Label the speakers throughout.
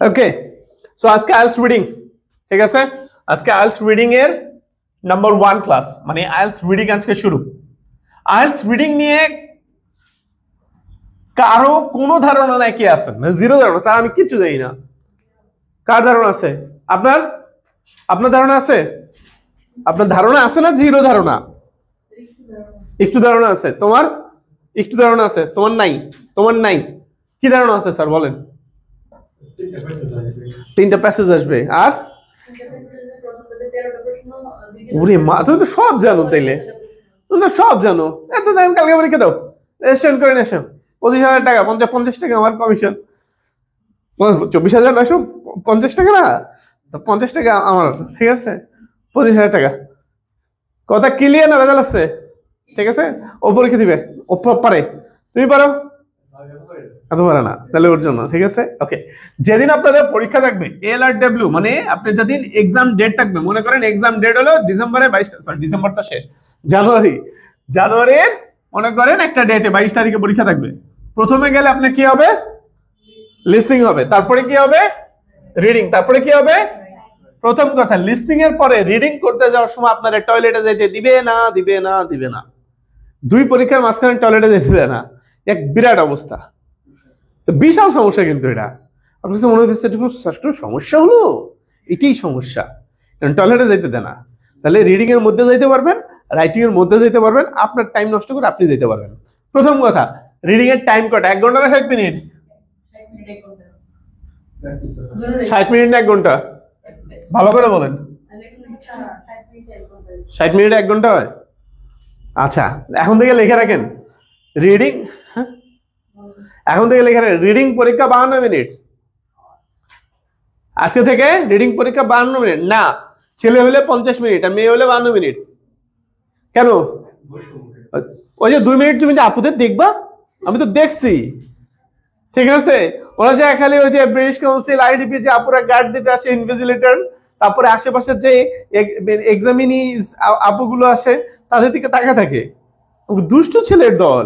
Speaker 1: ওকে, so আজকে IELTS reading, ঠিক আছে? আজকে আইএলস রিডিং এর নাম্বার 1 ক্লাস, মানে আইএলস রিডিং আজকে শুরু। আইএলস রিডিং নিয়ে কারো কোনো ধারণা নাই কি আছে? মানে জিরো ধারণা, স্যার আমি কিচ্ছু জানি না। কার ধারণা আছে? আপনার আপনার ধারণা আছে? আপনার ধারণা আছে না জিরো ধারণা? একটু ধারণা আছে। তোমার একটু ধারণা আছে, তোমার নাই? তোমার নাই, কি ধারণা আছে স্যার বলেন? 3টা প্যাসেজ আসবে, আর ওরে মা, তুমি তো সব জানো তাইলে, তুমি তো সব জানো। এত টাইম কালকে পরীক্ষা দাও, রেজিস্ট্রেশন করে নিয়ে আসো। 25,000 টাকা, 50 টাকা আমার কমিশন। 24,950 টাকা না, তো 50 টাকা আমার, ঠিক আছে? 25,000 টাকা। কথা ক্লিয়ার না ভেজাল আছে? ঠিক আছে, ও পরীক্ষা দিবে, ও পারে, তুমি পারো? এত পারে না, তাহলে ওর জন্য, ঠিক আছে? ওকে, যেদিন আপনাদের পরীক্ষা থাকবে LRW, মানে আপনি যেদিন এক্সাম ডেট থাকবে, মনে করেন এক্সাম ডেট হলো ডিসেম্বরের 22, সরি ডিসেম্বর তো শেষ, জানুয়ারির মনে করেন একটা ডেটে 22 তারিখে পরীক্ষা থাকবে। প্রথমে গেলে আপনার কি হবে? লিসনিং হবে, তারপরে কি হবে? রিডিং, তারপরে কি হবে? প্রথম কথা, লিসনিং এর পরে রিডিং করতে যাওয়ার সময় আপনারা টয়লেটে যেতে দিবে না, দিবে না, দিবে না। 2 পরীক্ষার মাঝখানে টয়লেটে যেতে দেয় না, এক বিরাট অবস্থা, বিশাল সমস্যা। কিন্তু এটা আপনার কাছে মনে হচ্ছে এটা কোনো সমস্যা হলো? এটাই সমস্যা, কারণ টয়লেটে যেতে দেয় না। তাহলে রিডিং এর মধ্যে যেতে পারবেন, রাইটিং এর মধ্যে যেতে পারবেন, আপনার টাইম নষ্ট করে আপনি যেতে পারবেন। প্রথম কথা, রিডিং এর টাইম কটা? 1 ঘন্টা না 60 মিনিট? 60 মিনিট না 1 ঘন্টা? ভালো করে বলেন। 60 মিনিট 1 ঘন্টা হয়? আচ্ছা, এখন থেকে লিখে রাখেন রিডিং, এখন থেকে লিখে রাখেন রিডিং পরীক্ষা 52 মিনিট। আজকে থেকে রিডিং পরীক্ষা 52 মিনিট না, ছেলে হলে 50 মিনিট আর মেয়ে হলে 52 মিনিট। কেন? ওই যে 2 মিনিট তুমি যে আপুদের দেখবা, আমি তো দেখছি, ঠিক আছে? ওরা যে খালি ওই যে ব্রিটিশ কাউন্সিল আইডিপি যে আপুরা গার্ড দিতে আসে, ইনভিজিলেটর, তারপরে আশেপাশের যে এক্সামিনি আপুগুলো আসে, তাদের দিকে তাকা থাকে, দুষ্ট ছেলের দল,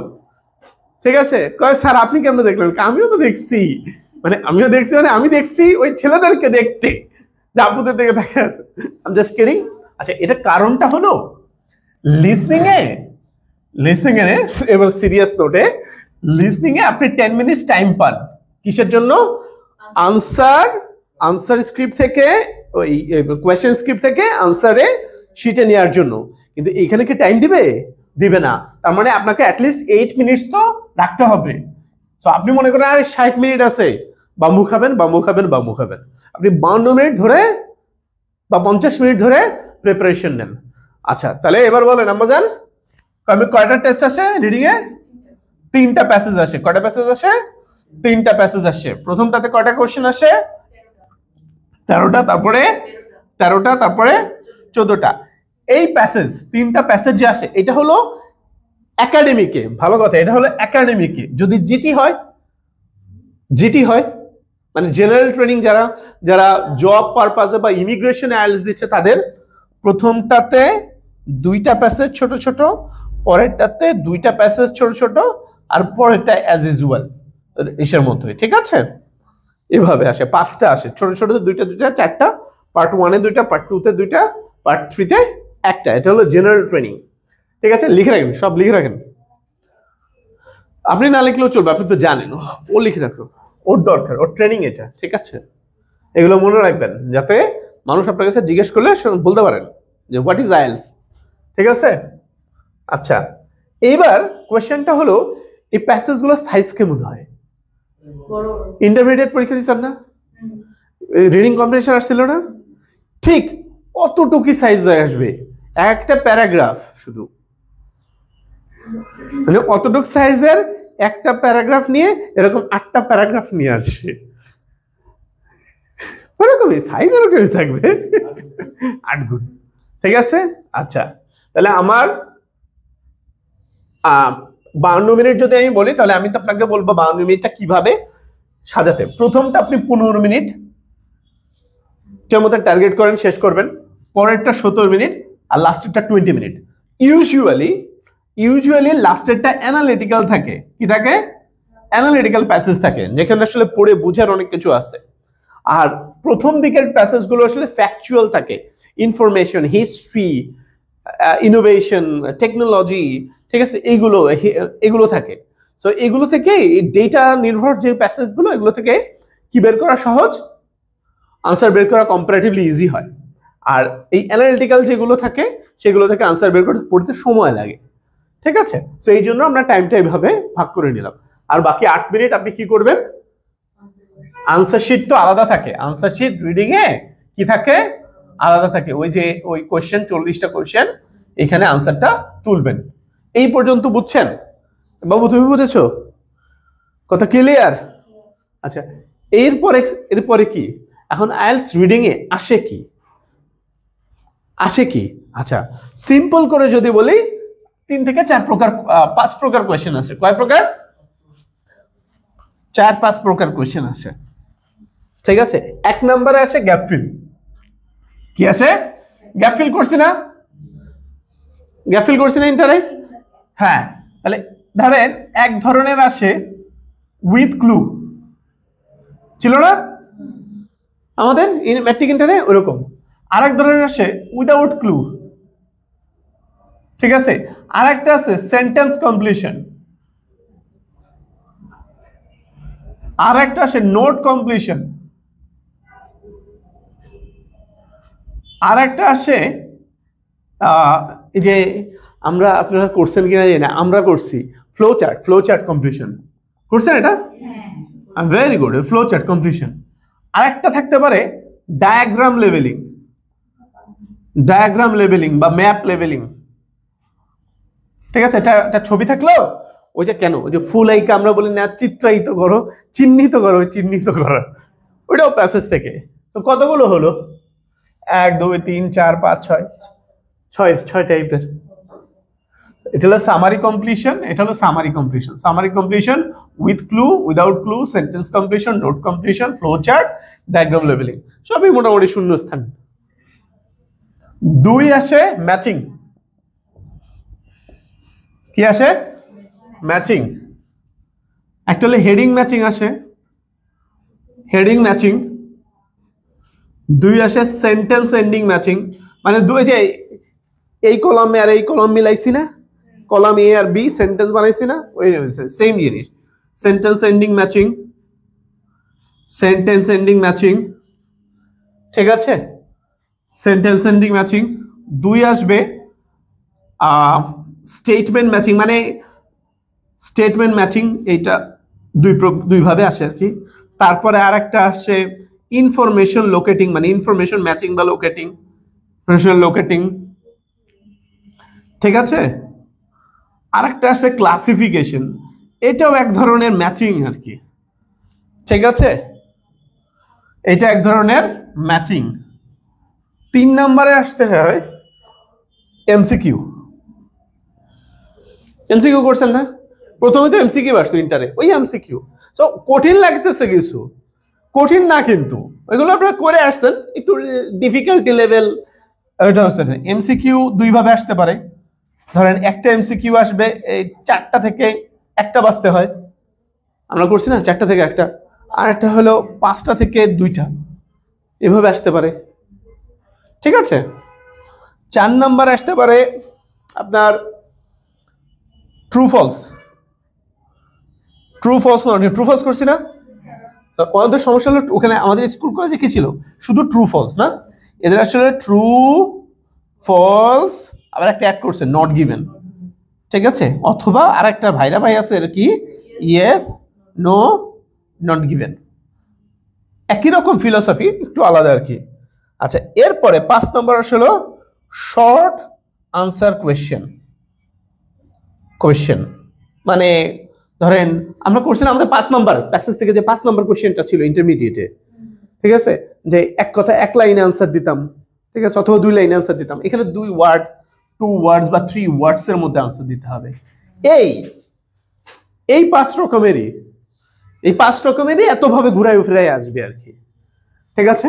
Speaker 1: ঠিক আছে? কয় স্যার আপনি কেমন দেখলেন? আমিও তো দেখছি, মানে আমি দেখছি ওই ছেলেদেরকে দেখতে, যে আপুদের দিকে তাকা আছে। I am just kidding. আচ্ছা, এটা কারণটা হলো লিসনিং এ এবং সিরিয়াস নোটে, লিসনিং এ আপনি 10 মিনিটস টাইম পান কিসের জন্য? আনসার স্ক্রিপ্ট থেকে, ওই কোয়েশ্চেন স্ক্রিপ্ট থেকে আনসারে শিটে নেওয়ার জন্য। কিন্তু এখানে কি টাইম দিবে না। তার মানে আপনাকে অ্যাটলিস্ট 8 মিনিটস তো রাখতে হবে। সো আপনি মনে করেন আরে 60 মিনিট আছে, বাম্বু খাবেন। আপনি 52 মিনিট ধরে বা 50 মিনিট ধরে প্রিপারেশন নেন। আচ্ছা, তাহলে এবার বলেন আম্মাজান, কয়টা টেস্ট আসে রিডিং এ? 3টা প্যাসেজ আসে। কয়টা প্যাসেজ আসে? 3টা প্যাসেজ আসে। প্রথমটাতে কয়টা কোশ্চেন আসে? 13টা, তারপরে 13টা, তারপরে 14টা। এই প্যাসেজ, 3টা প্যাসেজ যে আসে, এটা হলো একাডেমিকে, ভালো কথা, এটা হলো একাডেমিকে। যদি জিটি হয় মানে জেনারেল ট্রেনিং, যারা জব পারপাসে বা ইমিগ্রেশন আইএলটিএস দিচ্ছে, তাদের প্রথমটাতে 2টা প্যাসেজ ছোট ছোট, পরেরটাতে 2টা প্যাসেজ ছোট ছোট, আর পরেরটা অ্যাজ ইউজুয়াল এর মধ্যে, ঠিক আছে? এভাবে আসে, 5টা আসে ছোট ছোট, 2টা 4টা, পার্ট 1 এ 2টা, পার্ট 2 তে 2টা, পার্ট 3 তে 1টা। এটা হলো জেনারেল ট্রেনিং, ঠিক আছে? লিখে রাখেন, সব লিখে রাখেন। আপনি না লিখলেও চলবে, আপনি তো জানেন, ও লিখে রাখো, ওর দরকার, ওর ট্রেনিং এটা, ঠিক আছে? এগুলো মনে রাখবেন, যাতে মানুষ আপনার কাছে জিজ্ঞেস করলে বলতে পারেন যে হোয়াট ইজ আইএলটিএস, ঠিক আছে? আচ্ছা, এইবার কোয়েশ্চেনটা হলো এই প্যাসেজগুলো সাইজ কেমন হয়? ইন্টারমিডিয়েট পরীক্ষা দিচ্ছেন না, রিডিং কম্পিটিশন আসছিল না, ঠিক অতটুকু সাইজ আসবে, একটা প্যারাগ্রাফ শুধু, মানে অতটুক সাইজের একটা প্যারাগ্রাফ নিয়ে এরকম 8টা প্যারাগ্রাফ নিয়ে আসবে, ওরকমই সাইজ, ওরকমই থাকবে, 8 গুণ, ঠিক আছে? আচ্ছা, তাহলে আমার 52 মিনিট যদি আমি বলি, তাহলে আমি তো আপনাকে বলবো 52 মিনিটটা কিভাবে সাজাতে। প্রথমটা আপনি 15 মিনিট মতো টার্গেট করেন, শেষ করবেন। পরেরটা 17 মিনিট, আর লাস্টেরটা 20 মিনিট। ইউজুয়ালি লাস্টেরটা অ্যানালিটিক্যাল থাকে। কি থাকে? অ্যানালিটিক্যাল প্যাসেজ থাকে, যেখানে আসলে পড়ে বুঝার অনেক কিছু আছে। আর প্রথম দিকের প্যাসেজগুলো আসলে ফ্যাকচুয়াল থাকে, ইনফরমেশন, হিস্ট্রি, ইনোভেশন, টেকনোলজি, ঠিক আছে, এগুলো থাকে। সো এগুলো থেকে ডেটা নির্ভর যে প্যাসেজগুলো, এগুলো থেকে কি বের করা সহজ, আনসার বের করা কম্পারেটিভলি ইজি হয়। আর এই অ্যানালিটিক্যাল যেগুলো থাকে সেগুলো থেকে আনসার বের করতে পড়তে সময় লাগে, ঠিক আছে। তো এই জন্য আমরা টাইমটা এইভাবে ভাগ করে নিলাম। আর বাকি 8 মিনিট আপনি কি করবেন, আনসার শিট তো আলাদা থাকে, আনসার শিট রিডিং এ কি থাকে, আলাদা থাকে। ওই যে ওই কোশ্চেন, 40টা কোশ্চেন, এখানে আনসারটা তুলবেন। এই পর্যন্ত বুঝছেন বাবু? তুমি বুঝেছো? কথা ক্লিয়ার? আচ্ছা, এরপরে কি এখন আইএলটিএস রিডিং এ আসে কি, আচ্ছা সিম্পল করে যদি বলি 3 থেকে 4 প্রকার, 5 প্রকার কোশ্চেন আছে। কয় প্রকার? 4-5 প্রকার কোশ্চেন আছে, ঠিক আছে। 1 নম্বরে আসে গ্যাপ ফিল। কি আসে? গ্যাপ ফিল করছি না? গ্যাপ ফিল করছি না ইন্টারে? হ্যাঁ, তাহলে ধরেন এক ধরনের আসে উইথ ক্লু, ছিল না আমাদের ম্যাট্রিক ইন্টারে? ওরকম আরেক ধরনের আসে উইদাউট ক্লু, ঠিক আছে। আরেকটা আছে সেন্টেন্স কমপ্লিশন, আরেকটা আসে নোট কমপ্লিশন, আরেকটা আসে এই যে আমরা, আপনারা করছেন কিনা জানি না, আমরা করছি ফ্লো চার্ট কমপ্লিশন। করছেন এটা? Very good, flow chart completion. আরেকটা থাকতে পারে ডায়াগ্রাম লেভেলিং বা ম্যাপ লেভেলিং, ঠিক আছে। এটা ছবি থাকলো, ওই যে কেন ওই যে ফুল আইকে আমরা বলি না চিত্রায়িত করো, চিহ্নিত করো, ওইটাও প্যাসেজ থেকে। তো কতগুলো হলো? 1 2 3 4 5 6 টাইপের। এটা হলো summary completion, summary completion with clue, without clue, sentence completion, note completion, flow chart, diagram লেভেলিং, সবই মোটামুটি শূন্যস্থান। 2 আসে ম্যাচিং। কি আসে? ম্যাচিং। একটা হলে হেডিং ম্যাচিং আসে, হেডিং ম্যাচিং। 2 আসে সেন্টেন্স এন্ডিং ম্যাচিং, মানে যে এই কলামে আর এই কলাম মিলাইছি না, কলাম এ আর বি সেন্টেন্স বানাইছি না, ওই সেম জিনিস, সেন্টেন্স এন্ডিং ম্যাচিং, ঠিক আছে, সেন্টেন্স এন্ডিং ম্যাচিং। 2 আসবে স্টেটমেন্ট ম্যাচিং, মানে স্টেটমেন্ট ম্যাচিং, এইটা দুই ভাবে আসে আর কি। তারপরে আরেকটা আসে ইনফরমেশন লোকেটিং, মানে ইনফরমেশন ম্যাচিং বা লোকেটিং, ঠিক আছে। আরেকটা আসে ক্লাসিফিকেশন, এটাও এক ধরনের ম্যাচিং আর কি, ঠিক আছে, এটা এক ধরনের ম্যাচিং। 3 নম্বরে আসতে হয় এমসিকিউ। করছেন না? প্রথমে তো এমসিকিউ আসতো ইন্টারে, ওই এমসিকিউ। সো কঠিন লাগতেছে কিছু, কঠিন না, কিন্তু ওইগুলো আপনারা করে আসছেন, একটু ডিফিকাল্টি লেভেল। এটা হচ্ছে এমসিকিউ 2 ভাবে আসতে পারে। ধরেন একটা এমসিকিউ আসবে এই 4টা থেকে একটা বাঁচতে হয়, আমরা করছি না 4টা থেকে একটা, আর একটা হলো 5টা থেকে 2টা, এভাবে আসতে পারে, ঠিক আছে। 4 নাম্বার আসতে পারে আপনার ট্রু ফলস করছি না? ওদের সমস্যা হলো ওখানে আমাদের স্কুল কলেজে কি ছিল, শুধু ট্রু ফলস না, এদের আসলে ট্রু ফলস আবার একটা অ্যাড করছে নট গিভেন, ঠিক আছে। অথবা আর একটা ভাই আছে এর কি ইয়েস নো নট গিভেন, একই রকম ফিলোসফি, একটু আলাদা আর কি। আচ্ছা, এরপরে 5 নম্বর আসলে শর্ট আনসার কোয়েশ্চেন, মানে ধরেন আমরা করছি না আমাদের 5 নম্বর প্যাসেজ থেকে যে 5 নম্বর কোয়েশ্চেনটা ছিল ইন্টারমিডিয়েটে, ঠিক আছে, যে এক কথা 1 লাইনে আনসার দিতাম, ঠিক আছে, অথবা 2 লাইনে আনসার দিতাম। এখানে 2 ওয়ার্ড, 2 ওয়ার্ডস বা 3 ওয়ার্ডস এর মধ্যে আনসার দিতে হবে। এই 5 রকমেরই এতভাবে ঘুরাই ফিরাই আসবে আর কি, ঠিক আছে।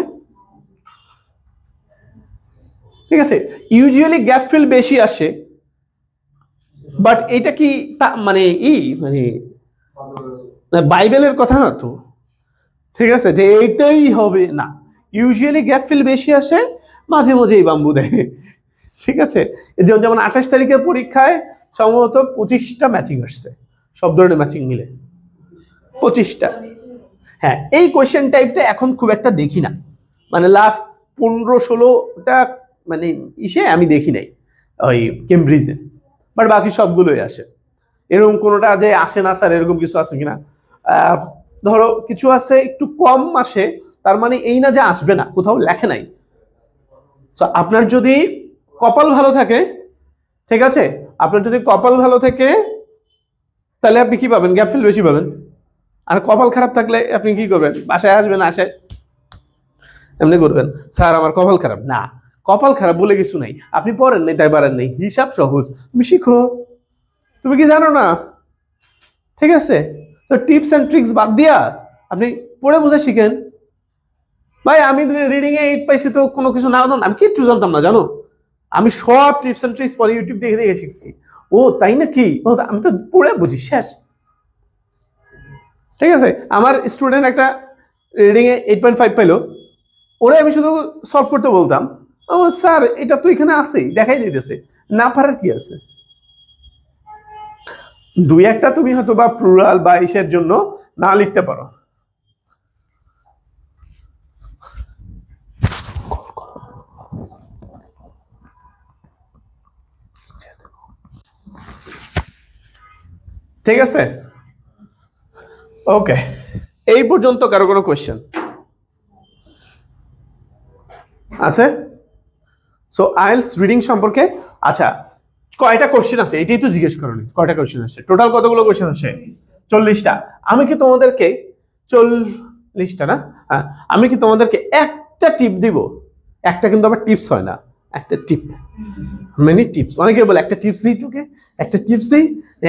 Speaker 1: ইউজুয়ালি গ্যাপ ফিল বেশি আসে, বাট এটা কি মানে মানে বাইবেলের কথা না তো, ঠিক আছে, যে এইটাই হবে না। ইউজুয়ালি গ্যাপ ফিল বেশি আসে, মাঝে মাঝে এই বাম্বু দেয়। ঠিক আছে, যেমন 28 তারিখের পরীক্ষায় সম্ভবত 25টা ম্যাচিং আসছে, সব ধরনের ম্যাচিং মিলে 25টা। হ্যাঁ, এই কোয়েশ্চেন টাইপটা এখন খুব একটা দেখি না, মানে লাস্ট 15-16টা মানে আমি দেখি নাই ওই কেমব্রিজে, বাট বাকি সবগুলোই আসে। এরকম কোনোটা যে আসে না স্যার এরকম কিছু আছে কিনা, ধরো কিছু আছে একটু কম আসে, তার মানে এই না যে আসবে না, কোথাও লেখে নাই। তো আপনার যদি কপাল ভালো থাকে, ঠিক আছে, আপনার যদি কপাল ভালো থাকে তাহলে আপনি কি পাবেন, গ্যাপ ফিল বেশি পাবেন। আর কপাল খারাপ থাকলে আপনি কি করবেন, বাসায় আসবেন, আসে এমনি করবেন স্যার আমার কপাল খারাপ। না, কপাল খারাপ বলে কিছু নাই, আপনি পড়েন নাই তাই পারেন নাই, হিসাব সহজ, তুমি শিখো। তুমি কি জানো না? ঠিক আছে, তো টিপস এন্ড ট্রিক্স বাদ দিয়া আপনি পড়ে বুঝে শিখেন। ভাই আমি রিডিং এ 8 পাইছি তো কোনো কিছু না, আমি কিচ্ছু জানতাম না জানো, আমি সব টিপস এন্ড ট্রিক্স পরে ইউটিউব দেখে দেখে শিখছি। ও তাই নাকি, ও আমি তো পড়ে বুঝি শেষ। ঠিক আছে, আমার স্টুডেন্ট একটা রিডিং এ 8.5 পাইলো, ওরে আমি শুধু সলভ করতে বলতাম, ও স্যার এটা তো এখানে আছেই, দেখাই দিতেছে, না পারার কি আছে। দুই একটা তুমি হয়তো বা প্লুরাল বা ইসের জন্য না লিখতে পারো। ঠিক আছে, ওকে, এই পর্যন্ত কারো কোনো কোয়েশ্চেন আছে? সো আইএলটিএস রিডিং সম্পর্কে আচ্ছা কয়টা কোশ্চেন আছে এটাই তো জিজ্ঞেস করনি, কয়টা কোশ্চেন আছে টোটাল, কতগুলো কোশ্চেন আছে? 40টা। আমি কি তোমাদেরকে 40টা না, হ্যাঁ, আমি কি তোমাদেরকে একটা টিপ দিব? একটা কিন্তু আবার টিপস হয় না, একটা টিপ, মেনি টিপস। অনেকে বলে একটা টিপস দিই তোকে, একটা টিপস দিই,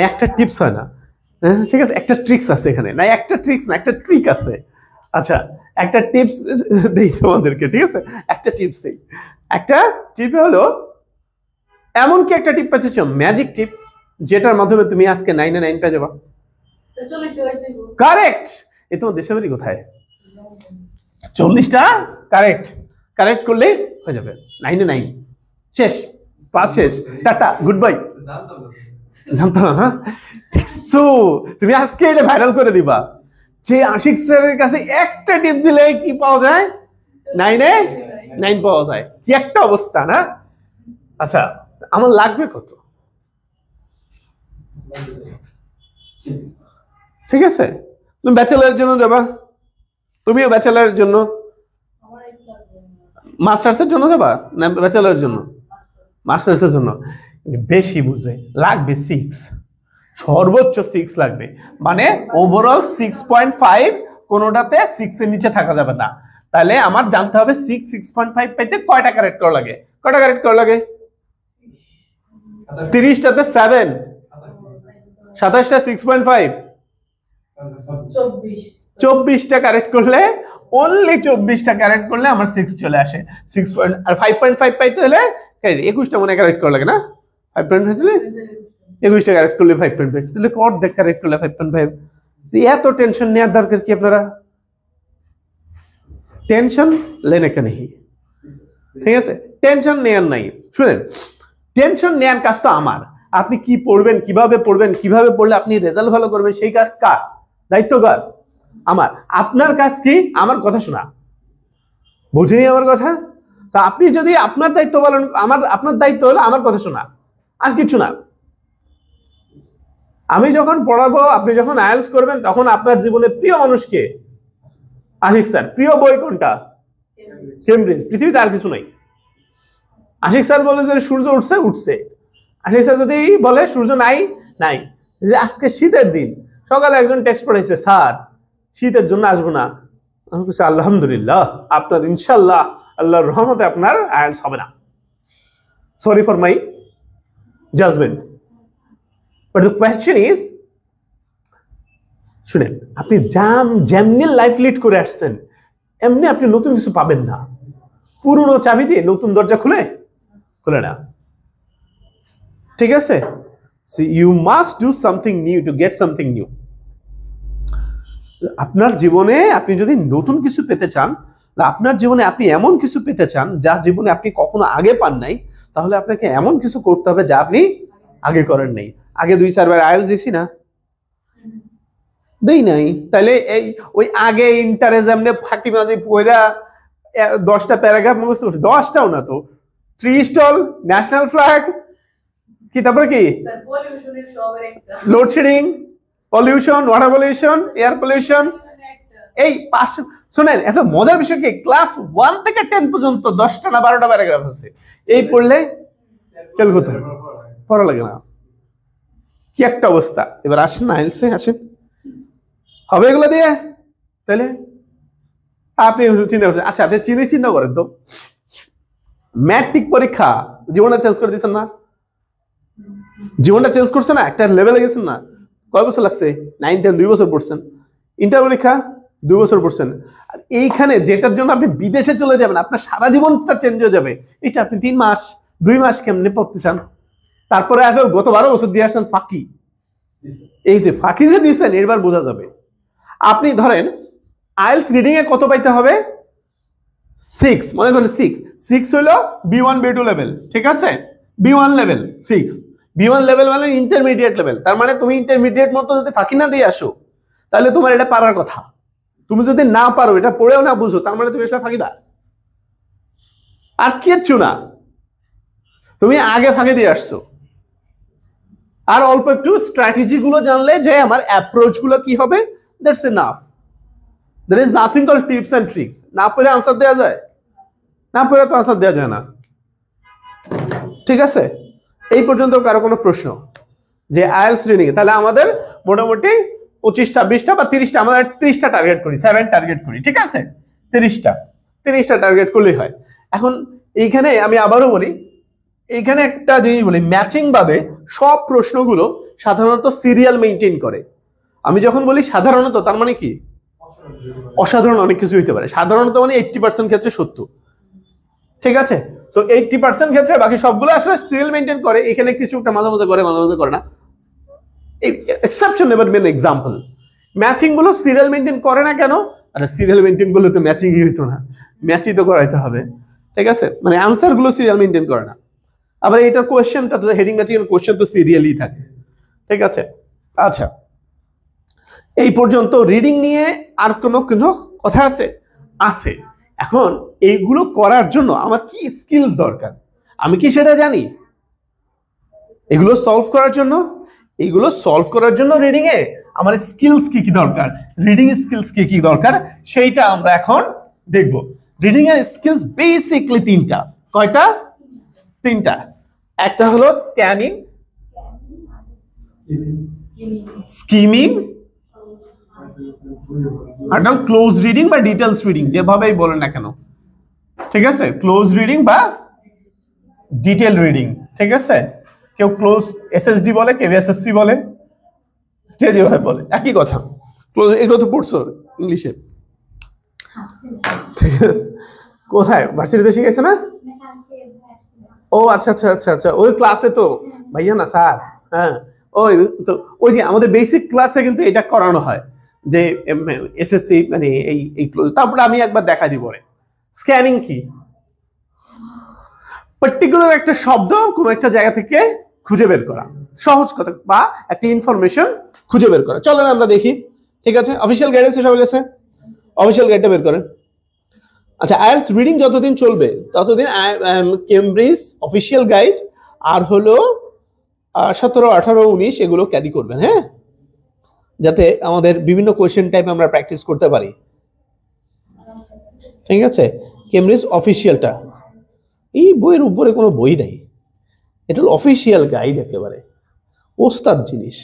Speaker 1: একটা টিপস হয় না। ঠিক আছে, একটা ট্রিক্স আছে এখানে, না একটা ট্রিক্স না, একটা ট্রিক আছে। আচ্ছা একটা টিপস দেই তোমাদেরকে, ঠিক আছে, একটা টিপস দেই। একটা টিপ হলো, এমন কি একটা টিপ পেয়েছো, ম্যাজিক টিপ, যেটার মাধ্যমে তুমি আজকে 9 এ 9 পেয়ে যাবা। কারেক্ট। এ তোমার দেশের বাড়ি কোথায়? 40টা কারেক্ট, কারেক্ট করলে হয়ে যাবে 9 এ 9, শেষ, পাস শেষ, টাটা গুড বাই। জানতো না, দেখছো তুমি আজকে এটা ভাইরাল করে দিবা, যে আশিক স্যারের কাছে একটা টিপ দিলে কি পাওয়া যায়, 9 এ 9 পাওয়া যায়, কি একটা অবস্থা না? আচ্ছা আমার লাগবে কত? ঠিক আছে, তুমি ব্যাচেলারের জন্য যাবা, তুমিও ব্যাচেলারের জন্য, মাস্টার্সের জন্য যাবা না ব্যাচেলারের জন্য? মাস্টার্সের জন্য বেশি বুঝে লাগবে 6, সর্বোচ্চ 6 লাগবে, মানে ওভারঅল 6.5, কোনোটাতে 6 এর নিচে থাকা যাবে না। তাহলে আমার জানতে হবে 6.5 পাইতে কয়টা কারেক্ট করা লাগে, কয়টা কারেক্ট করা লাগে? 30টাতে 7, 27টা 6.5, 24টা কারেক্ট করলে, অনলি 24টা কারেক্ট করলে আমার 6 চলে আসে। 6 আর 5.5 পাইতে হলে 21টা মনে কারেক্ট করা লাগে না, 5.5 হলে 21টা কারেক্ট করলে 5.5, তাহলে কত দেখ কারেক্ট করলে 5.5। এত টেনশন নেওয়ার দরকার কি আপনারা? টেনশন লেনে কে নেই, ঠিক আছে, টেনশন নেয়ার নাই। শুনেন, টেনশন নেয়ার কাজ তো আমার, আপনি কি পড়বেন, কিভাবে পড়বেন, কিভাবে পড়লে আপনি রেজাল্ট ভালো করবেন, সেই কাজ কার? দায়িত্ব কার? আমার। আপনার কাজ কি? আমার কথা শোনা। বুঝিনি আমার কথা? তা আপনি যদি আপনার দায়িত্ব পালন, আপনার দায়িত্ব হলো আমার কথা শোনা, আর কিছু না। আমি যখন পড়াবো, আপনি যখন আইএলটিএস করবেন, তখন আপনার জীবনে প্রিয় মানুষকে আশিক স্যার, প্রিয় বই কোনটা? কেমব্রিজ, পৃথিবীতে আর কিছু নাই। আশিক স্যার বলে যে সূর্য উঠছে, উঠছে। আশিক স্যার যদি বলে সূর্য নাই, নাই। যে আজকে শীতের দিন, সকালে একজন টেক্সট পড়াইছে, স্যার শীতের জন্য আসবো না, আমি বলছি আলহামদুলিল্লাহ, আপনার ইনশাল্লাহ আল্লাহর রহমতে আপনার আইএলটিএস হবে না, sorry for my judgment. But the question is, শুনেন, আপনি যেমনি লাইফ লিড করে আসছেন, এমনি আপনি নতুন কিছু পাবেন না। পুরনো চাবি দিয়ে নতুন দরজা খুলে না, ঠিক আছে? So you must do something new to get something new. আপনার জীবনে আপনি যদি নতুন কিছু পেতে চান, আপনার জীবনে আপনি এমন কিছু পেতে চান যা জীবনে আপনি কখনো আগে পান নাই, তাহলে আপনাকে এমন কিছু করতে হবে যা আপনি আগে করেন নাই। আগে 2-4 বার আইএলটিএস দিছি না, দেই নাই, তাহলে এই ওই আগে ইন্টারে যেমনে ফাঁকিবাজি পয়রা 10টা প্যারাগ্রাফ মুখস্থ করছি, 10টাও না তো, ট্রি স্টল, ন্যাশনাল ফ্ল্যাগ, কি তারপরে কি load shedding, pollution, water pollution, air pollution, এই 5 শুনেন একটা মজার বিষয় কি, ক্লাস 1 থেকে 10 পর্যন্ত 10টা না 12টা প্যারাগ্রাফ আছে, এই পড়লে কেল হতো পড়া লাগে না, কি একটা অবস্থা। এবার আসেন না আইএলটিএসে, আসেন, হবে এগুলো দিয়ে? তাহলে আপনি চিন্তা করছেন, আচ্ছা আপনি চিন্তা করেন তো, ম্যাট্রিক পরীক্ষা জীবনটা চেঞ্জ করে দিচ্ছেন না, জীবনটা চেঞ্জ করছে না, একটা লেভেলে গেছেন না, কয় বছর লাগছে? 9-10 2 বছর পড়ছেন, ইন্টার পরীক্ষা 2 বছর পড়ছেন, আর এইখানে যেটার জন্য আপনি বিদেশে চলে যাবেন, আপনার সারা জীবনটা চেঞ্জ হয়ে যাবে, এটা আপনি 3 মাস 2 মাস কেমনে পড়তে চান? তারপরে আসলে গত 12 বছর দিয়ে আসছেন ফাঁকি, এই যে ফাঁকি যে দিচ্ছেন এবার বোঝা যাবে। আপনি ধরেন আইএলটিএস রিডিং এ কত পাইতে হবে? 6, মনে করেন 6 হলো B1 B2 লেভেল, ঠিক আছে, B1 লেভেল 6, B1 লেভেল মানে ইন্টারমিডিয়েট লেভেল, তার মানে তুমি ইন্টারমিডিয়েট মতো যদি ফাঁকি না দিয়ে আসো তাহলে তোমার এটা পারার কথা। তুমি যদি না পারো, এটা পড়েও না বুঝো, তার মানে তুমি আসলে ফাঁকিবাজ আর কিচ্ছু না, তুমি আগে ফাঁকি দিয়ে আসছো। আর অল্প একটু স্ট্র্যাটেজি গুলো জানলে যে আমার অ্যাপ্রোচ গুলো কি হবে, that's enough. There is nothing called tips and tricks. না পড়ে আনসার দেওয়া যায়? না পড়ে তো আনসার দেওয়া যায় না, ঠিক আছে। এই পর্যন্ত কারো কোনো প্রশ্ন যে আইএলটিএস রিডিং এ? তাহলে আমাদের মোটামুটি 25-26টা বা 30টা, আমাদের 30টা টার্গেট করি, 7 টার্গেট করি, ঠিক আছে, 30টা টার্গেট করলেই হয়। এখন এইখানে আমি আবারও বলি, এইখানে একটা জিনিস বলি, ম্যাচিং বাদে সব প্রশ্নগুলো সাধারণত সিরিয়াল মেইনটেইন করে। আমি যখন বলি সাধারণত, তার মানে কি অসাধারণ অনেক কিছু হইতে পারে, সাধারণত মানে 80% ক্ষেত্রে সত্য, ঠিক আছে। সো 80% ক্ষেত্রে বাকি সবগুলো আসলে সিরিয়াল মেইনটেইন করে, এখানে কিছুটা মাঝে মাঝে করে, মাঝে মাঝে করে না, exception never been example. Matching গুলো সিরিয়াল মেইনটেইন করে না কেন? আরে সিরিয়াল মেইনটেইন করলে তো ম্যাচিংই হইতো না, ম্যাচই তো করাইতে হবে, ঠিক আছে, মানে আনসার গুলো সিরিয়াল মেইনটেইন করে না। আবার এটার কোয়েশ্চেনটা তো হেডিং ম্যাচিং এর কোয়েশ্চেন তো সিরিয়ালি থাকে, ঠিক আছে। আচ্ছা, এই পর্যন্ত রিডিং নিয়ে আর কোনো কথা আছে? আছে। এখন এইগুলো করার জন্য আমার কি স্কিলস দরকার, আমি কি সেটা জানি? এগুলো সলভ করার জন্য রিডিং এ আমার স্কিলস কি কি দরকার, রিডিং স্কিলস কি কি দরকার, সেইটা আমরা এখন দেখব। রিডিং এর স্কিলস বেসিক্যালি 3টা। কয়টা? 3টা। একটা হলো স্ক্যানিং, স্কিমিং, আর ক্লোজ রিডিং বা ডিটেলস রিডিং, যেভাবেই বলেন না কেন, ঠিক আছে, ক্লোজ রিডিং বা ডিটেল রিডিং, ঠিক আছে। কেউ ক্লোজ এসএসডি বলে, কেউ এসএসসি বলে, যে যেভাবে বলে একই কথা। ক্লোজ এগুলো তো পড়ছো ইংলিশে, ঠিক আছে। কোথায়? ভার্সিটিতে শিখেছে না? ও আচ্ছা আচ্ছা আচ্ছা আচ্ছা, ওই ক্লাসে তো ভাইয়া না স্যার, হ্যাঁ ওই তো, ওই যে আমাদের বেসিক ক্লাসে কিন্তু এটা করানো হয় যে এসএসসি মানে এই ক্লোজ। তারপরে আমি একবার দেখা দিব। স্ক্যানিং কি? পার্টিকুলার একটা শব্দ কোনো একটা জায়গা থেকে খুঁজে বের করা, সহজ কথা, বা একটা ইনফরমেশন খুঁজে বের করা। চলেন আমরা দেখি, ঠিক আছে। অফিসিয়াল গাইডেন্স সবার কাছে, অফিসিয়াল গাইডটা বের করেন। আচ্ছা, আইএলটিএস রিডিং যতদিন চলবে ততদিন কেমব্রিজ অফিসিয়াল গাইড আর হলো 17, 18, 19 এগুলো ক্যারি করবেন, হ্যাঁ, যাতে আমাদের বিভিন্ন কোয়েশ্চেন টাইপ আমরা প্র্যাকটিস করতে পারি, ঠিক আছে। কেমব্রিজ অফিসিয়ালটা, এই বইয়ের উপরে কোনো বই নাই, এটা হলো অফিসিয়াল গাইড, একেবারে ওস্তাদ জিনিস।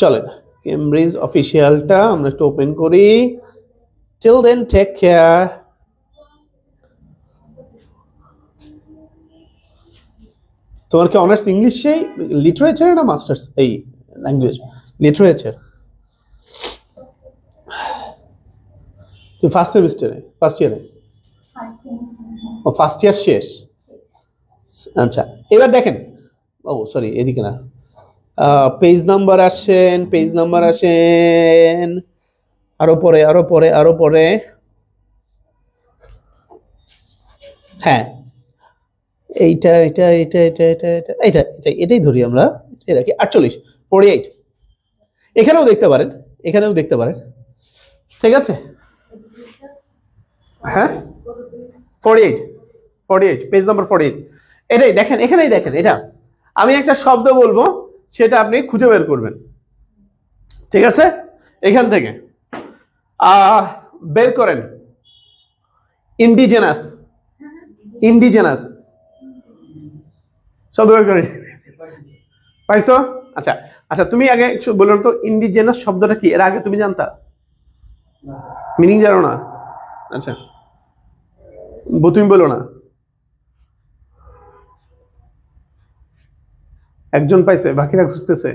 Speaker 1: চলেন কেমব্রিজ অফিসিয়ালটা আমরা একটু ওপেন করি। Till then take care. তোমার কি অনার্স ইংলিশে লিটারেচার না মাস্টার্স এই ল্যাঙ্গুয়েজ? লিটারেচার। তুই ফার্স্ট সেমিস্টারে, ফার্স্ট ইয়ারে? ও ফার্স্ট ইয়ার শেষ। আচ্ছা, এবার দেখেন, ও সরি এদিকে না, পেজ নাম্বার আসেন আরো পরে হ্যাঁ এটাই ধরি আমরা, এটাই 48 48 এখানেও দেখতে পারেন ঠিক আছে। হ্যাঁ 48 পেজ নাম্বার 48 এটাই দেখেন, এখানেই দেখেন। এটা আমি একটা শব্দ বলবো, সেটা আপনি খুঁজে বের করবেন, ঠিক আছে। এখান থেকে বের করেন ইন্ডিজেনাস শব্দ বের করেন, পাইছো? আচ্ছা আচ্ছা, তুমি আগে বলুন তো ইন্ডিজেনাস শব্দটা কি, এর আগে তুমি জানতা? মিনিং জানো না? আচ্ছা তুমি বলো না। একজন পাইছে, বাকিরা খুঁজতেছে।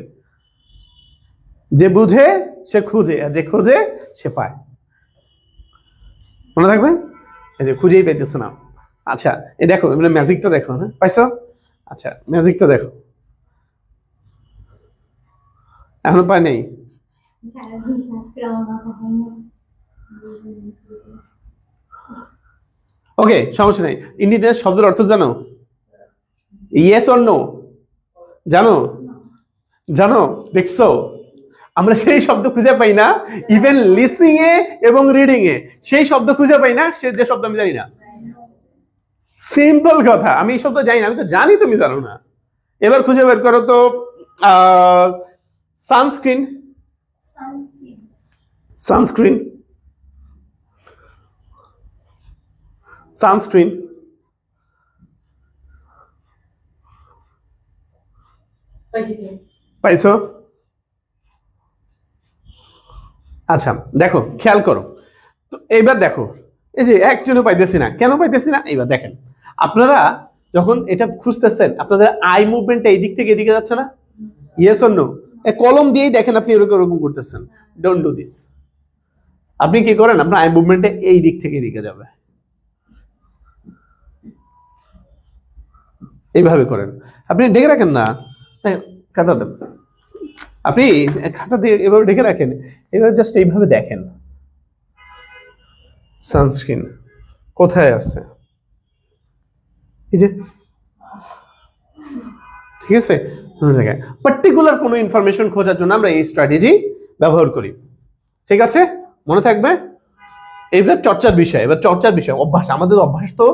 Speaker 1: যে বুঝে সে খুঁজে, আর যে খোঁজে সে পায়, মনে থাকবে। এই যে খুঁজেই পাইতেছে না। আচ্ছা এই দেখো, মানে ম্যাজিকটা দেখো। হ্যাঁ পাইছো? আচ্ছা ম্যাজিকটা দেখো, এখনো পায় নাই। ওকে সমস্যা নেই। ইন্ডিজেনাস শব্দের অর্থ জানো? Yes or no? জানো? দেখছো, আমরা সেই শব্দ খুঁজে পাই না, ইভেন লিসনিং এ এবং রিডিং এ সেই শব্দ খুঁজে পাই না, সে যে শব্দ আমি জানি না। সিম্পল কথা, আমি এই শব্দ জানি না, আমি তো জানি তুমি জানো না। এবার খুঁজে বের করো তো সানস্ক্রিন পাইছো? আচ্ছা দেখো, খেয়াল করো তো, এইবার দেখো এই যে একজনও পাইতেছি না, কেন পাইতেছি না? এইবার দেখেন, আপনারা যখন এটা খুঁজতেছেন, আপনাদের আই মুভমেন্টটা এই দিক থেকে এদিকে যাচ্ছে না? Yes or no? কলম দিয়েই দেখেন, আপনি এরকম করতেছেন। Don't do this. আপনি কি করেন, আপনার আই মুভমেন্টে এই দিক থেকে এদিকে যাবে, এইভাবে করেন। আপনি ঢেকে রাখেন না, খাতা দেন, আপনি খাতা দিয়ে এভাবে ঢেকে রাখেন, এবার জাস্ট এইভাবে দেখেন সানস্ক্রিন কোথায় আছে, এই যে, ঠিক আছে। পার্টিকুলার কোনো ইনফরমেশন খোঁজার জন্য আমরা এই স্ট্র্যাটেজি ব্যবহার করি, ঠিক আছে, মনে থাকবে। এবার চর্চার বিষয় অভ্যাস, আমাদের অভ্যাস তো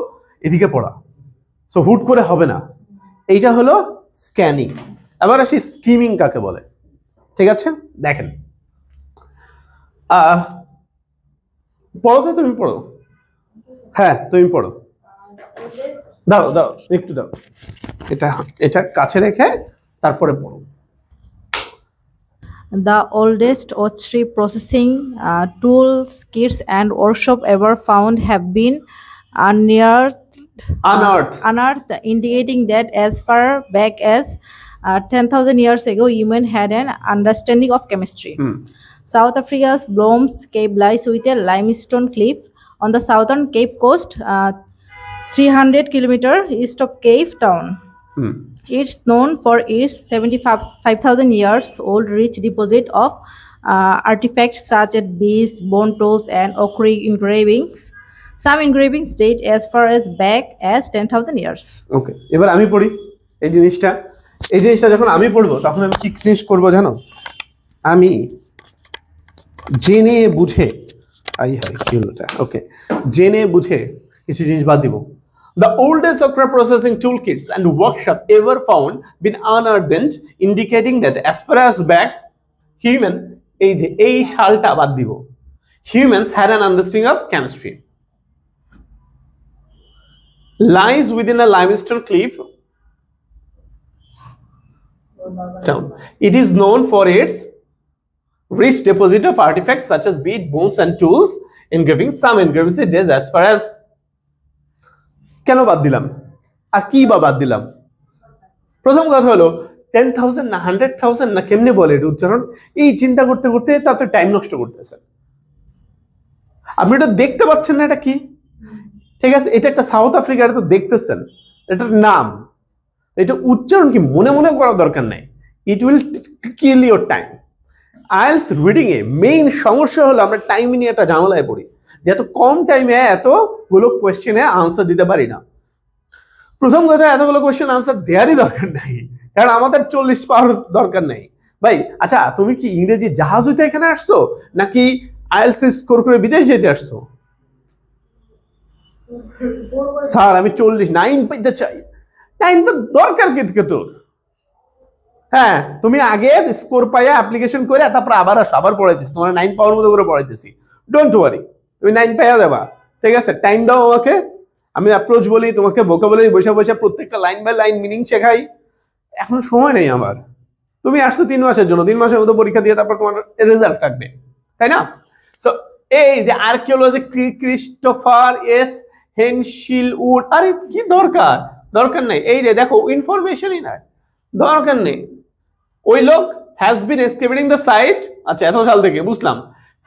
Speaker 1: এদিকে পড়া, সো হুট করে হবে না। এইটা হলো স্ক্যানিং। এবার আসি স্কিমিং কাকে বলে, ঠিক আছে। দেখেন পড়ো তো, তুমি পড়ো। হ্যাঁ তুমি পড়ো, দাও একটু দাও, এটা কাছে রেখে তারপরে পড়ো।
Speaker 2: The oldest ostrich processing tools, kits, and workshop ever found have been unearthed, indicating that as far back as 10,000 years ago, humans had an understanding of chemistry. South Africa's Bloms Cape lies with a limestone cliff on the southern Cape coast, 300 kilometers east of Cape Town. It's known for its 75,000 years old rich deposit of artifacts such as beads, bone tools, and ochre engravings. Some engravings date as far as back as 10,000 years.
Speaker 1: ওকে, এবার আমি পড়ি এই জিনিসটা যখন আমি পড়বো, তখন আমি কি জিনিস করবো জানো? আমি জেনে বুঝে ওকে, জেনে বুঝে কিছু জিনিস বাদ দিব। The oldest ochre processing toolkits and workshop ever found been unearthed, indicating that as far as back human, এই সালটা বাদ দিব, humans had an understanding of chemistry. Lies within a limestone cliff town. It is known for its rich deposit of artifacts such as bead, bones, and tools. Engraving, some engravings it is as far as, কেন বাদ দিলাম আর কি বা বাদ দিলাম? প্রথম কথা হলো 10,000 না 100,000 না কেমনে বলে এটা উচ্চারণ, এই চিন্তা করতে করতে তাতে টাইম নষ্ট করতেছেন। আপনি এটা দেখতে পাচ্ছেন না, এটা কি, ঠিক আছে, এটা একটা সাউথ আফ্রিকা, এটা তো দেখতেছেন, এটার নাম, এটা উচ্চারণ কি মনে করার দরকার নাই, it will kill your time. IELTS reading a main সমস্যা হলো আমরা টাইম নিয়ে একটা ঝামেলায় পড়ি, যে এত কম টাইমে এতগুলো কোয়েশ্চেনের আনসার দিতে পারি না। প্রথম কথা, এতগুলো কোয়েশ্চেন আনসার দেওয়ারই দরকার নাই, কারণ আমাদের 40 পাওয়ার দরকার নেই ভাই। আচ্ছা, তুমি কি ইংরেজি জাহাজ হইতে এখানে আসছো, নাকি আইএলস স্কোর করে বিদেশ যেতে আসছো? স্যার আমি 9 পাইতে চাই। 9 তো দরকার কিন্তু তোর। হ্যাঁ, তুমি আগে স্কোর পাইয়া অ্যাপ্লিকেশন করে তারপর আবার আসো, আবার পড়াইতেছি তোমার 9 পাওয়ার মতো করে পড়াইতেছি। ডোন্ট ওয়ারি, তুমি 9 পাইয়া দেবা, ঠিক আছে? টাইম দাও আমাকে, আমি অ্যাপ্রোচ বলি তোমাকে, ভোকাবুলারি বসে বসে প্রত্যেকটা লাইন বাই লাইন মিনিং শেখাই। এখন সময় নেই আমার। তুমি আসছো 3 মাসের জন্য, 3 মাসের মতো পরীক্ষা দিয়ে তারপর তোমার রেজাল্ট থাকবে, তাই না? সো এই যে আর্কিওলজি ক্রিস্টোফার এস হেনশিল উড, আরে কি দরকার নেই। এই যে দেখো ইনফরমেশনই নাই, দরকার নেই। ওই লোক has been excavating the site, আচ্ছা এত সাল থেকে বুঝলাম,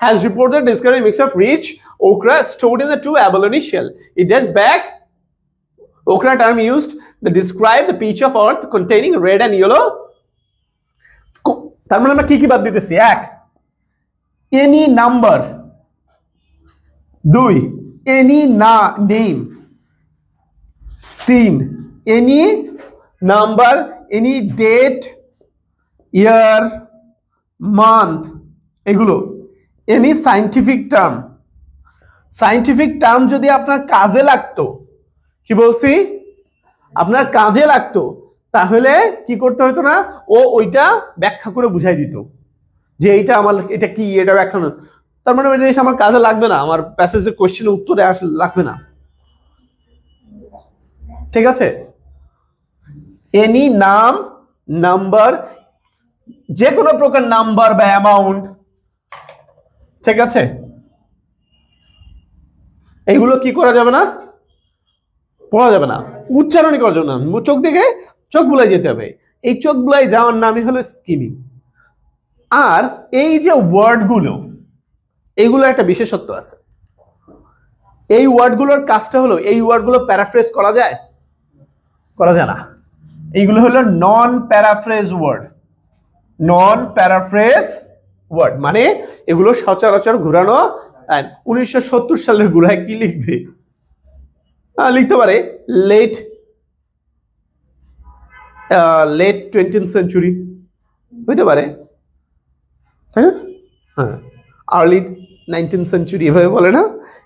Speaker 1: has reported discovery mix of rich okra stored in the two abalone shell. It dates back, okra term used to describe the pitch of earth containing red and yellow. তার মানে আমরা কি কি বাদ দিতেছি? 1, এনি নাম্বার। 2, এনি না name. 3, any number, any date, year, month, এগুলো। Any scientific term. Scientific term যদি আপনার কাজে লাগতো, কি বলছি, আপনার কাজে লাগতো, তাহলে কি করতে হতো না, ও ওইটা ব্যাখ্যা করে বুঝাই দিত যে এইটা আমার, এটা কি, এটা ব্যাখ্যা না। তার মানে ওই জিনিস আমার কাজে লাগবে না, আমার প্যাসেজের কোশ্চেনের উত্তরে আসলে লাগবে না, ঠিক আছে? এনি নাম, নাম্বার, যে কোনো প্রকার নাম্বার বা অ্যামাউন্ট, ঠিক আছে? এইগুলো কি করা যাবে না, পড়া যাবে না, উচ্চারণই করা যাবে না। চোখ দিকে চোখ বুলাই যেতে হবে। এই চোখ বুলাই যাওয়ার নামই হলো স্কিমিং। আর এই যে ওয়ার্ডগুলো, এইগুলো একটা বিশেষত্ব আছে। এই ওয়ার্ডগুলোর কাজটা হলো, এই ওয়ার্ডগুলো প্যারাফ্রেজ করা যায়? করা যায় না। এইগুলো হলো নন প্যারাফ্রেজ ওয়ার্ড। নন প্যারাফ্রেজ ওয়ার্ড মানে এগুলো সচরাচর ঘুরানো। 1970 সালের ঘুরায় কি লিখবে? লিখতে পারে লেট 20th সেঞ্চুরি, হইতে পারে, তাই না? হ্যাঁ, আর্লি 19th সেঞ্চুরি এভাবে বলে না?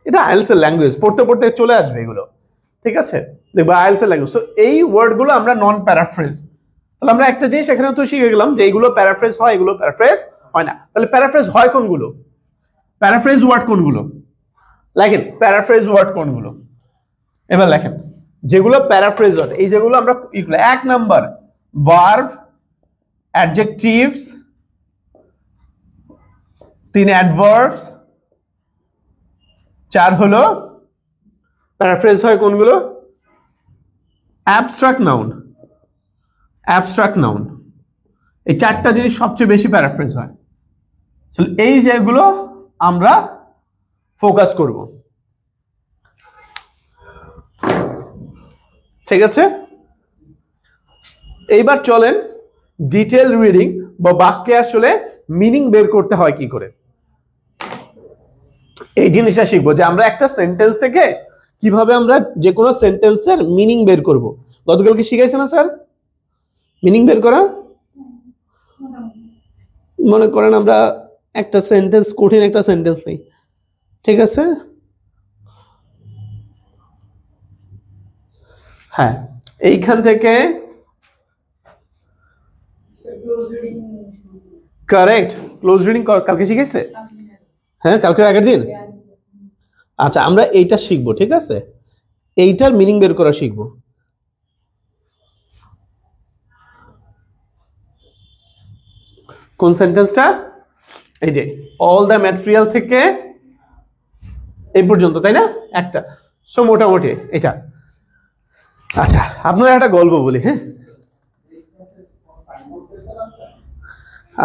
Speaker 1: এটা আইএলস এর ল্যাঙ্গুয়েজ, পড়তে পড়তে চলে আসবে এগুলো, ঠিক আছে? দেখবা আইএলস এর ল্যাঙ্গুয়েজ। সো এই ওয়ার্ডগুলো আমরা নন প্যারাফ্রেজ। তাহলে আমরা একটা জিনিস এখানে তো শিখে গেলাম যে এইগুলো প্যারাফ্রেজ হয়, এগুলো প্যারাফ্রেজ হয় না। তাহলে প্যারাফ্রেজ হয় কোনগুলো? প্যারাফ্রেজ ওয়ার্ড কোনগুলো? লেখেন প্যারাফ্রেজ ওয়ার্ড কোনগুলো, এবার লেখেন যেগুলো প্যারাফ্রেজ ওয়ার্ড। এই যেগুলো আমরা 1 নাম্বার ভার্ব, অ্যাডজেক্টিভস, 3 অ্যাডভার্বস, 4 হলো প্যারাফ্রেজ হয় কোনগুলো? Abstract noun, abstract noun. এই 4টা জিনিস সবচেয়ে বেশি প্যারাফ্রেজ হয়। এই যেগুলো আমরা ফোকাস করব, ঠিক আছে? এইবার চলেন ডিটেল রিডিং বা বাক্যে আসলে মিনিং বের করতে হয় কি করে, এই জিনিসটা শিখবো। যে আমরা একটা সেন্টেন্স থেকে কিভাবে আমরা যে কোনো সেন্টেন্সের মিনিং বের করব। গতকালকে শিখাইছে না স্যার মিনিং বের করা? মনে করেন আমরা একটা সেন্টেন্স, কঠিন একটা সেন্টেন্স নেই, ঠিক আছে? হ্যাঁ, এইখান থেকে কারেক্ট ক্লোজ রিডিং কালকে শিখাইছে? হ্যাঁ, কালকে আগের দিন। আচ্ছা, আমরা এইটা শিখবো, ঠিক আছে? এইটার মিনিং বের করা শিখবো। কোন সেন্টেন্সটা? এই যে অল দ্য ম্যাটেরিয়াল থেকে এই পর্যন্ত, তাই না? একটা। সো মোটামুটি এটা। আচ্ছা, আপনারা একটা গল্প বলি, হ্যাঁ?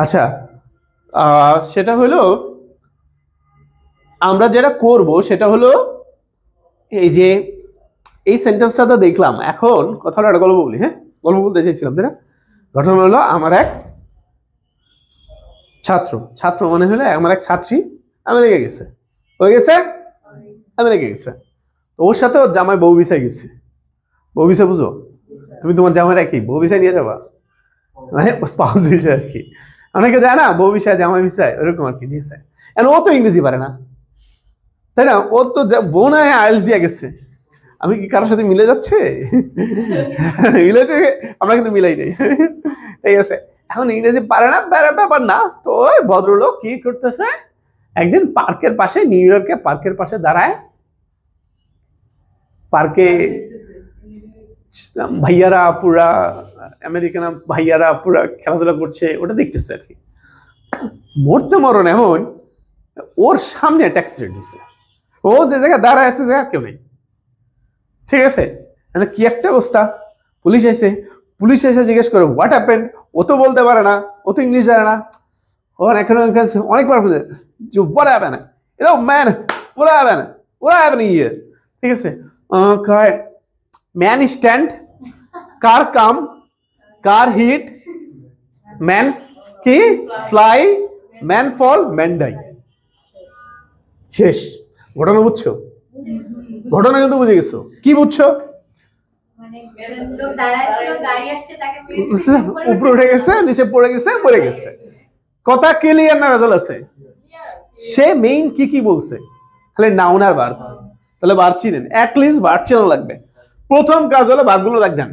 Speaker 1: আচ্ছা, সেটা হলো আমরা যেটা করব সেটা হলো এই যে এই সেন্টেন্সটা তো দেখলাম, এখন কথা হলো একটা গল্প বলি, হ্যাঁ? গল্প বলতে চাইছিলাম, তাই না? ঘটনা হলো আমার এক ছাত্র, ছাত্র মানে হলো আমার এক ছাত্রী আমেরিকা গেছে, হয়ে গেছে আমেরিকা গেছে, ওর সাথে ওর জামাই বউ ভিসায় গেছে। বউ ভিসা বুঝো, তুমি তোমার জামাই কি বউ ভিসায় নিয়ে যাবা, মানে স্পাউস ভিসা আর কি, অনেকে যায় না বউ ভিসায় জামাই ভিসায়, ওরকম আর কি দিয়েছে। ও তো ইংরেজি পারে না, তাই না, ও তো বোন আইএলটিএস দিয়ে গেছে। আমি কি কারোর সাথে মিলে যাচ্ছে? মিলাইতে আমরা কিন্তু মিলাই নাই, ঠিক আছে। এখন ইংরেজি পারে না, ব্যাপার না। তো ওই ভদ্রলোক কি করতেছে, একদিন পার্কের পাশে, নিউ ইয়র্কে পার্কের পাশে দাঁড়ায়, পার্কে ভাইয়ারা পুরা আমেরিকান ভাইয়ারা পুরা খেলাধুলা করছে, ওটা দেখতেছে আর কি। মরতে মরণ এমন, ওর সামনে একটা অ্যাক্সিডেন্ট হয়েছে, ও যে জায়গায় দাঁড়ায় আছে জায়গা কেউ নেই, ঠিক আছে। কি একটা অবস্থা। পুলিশ এসে জিজ্ঞেস করে হোয়াট হ্যাপেন্ড, ও তো বলতে পারে না, ও তো ইংলিশ জানে না। ওর এখন অনেকবার বুঝে যে what happened, you know man, what happened here, ঠিক আছে। ম্যান স্ট্যান্ড, কার কাম, কার হিট, ম্যান কি ফ্লাই, ম্যান ফল, ম্যান ডাই। শেষ ঘটনা বুঝছো? ঘটনা কিন্তু বুঝে গেছো, কি বুঝছো? উপরে উঠে গেছে, নিচে পড়ে গেছে, মরে গেছে। কথা ক্লিয়ার না ভেজাল আছে? সে মেইন কি বলছে, তাহলে নাউন আর ভার্ব। তাহলে ভার্ব চিনেন, অ্যাটলিস্ট ভার্ব চেনা লাগবে। প্রথম কাজ হলো ভার্বগুলো দেখবেন।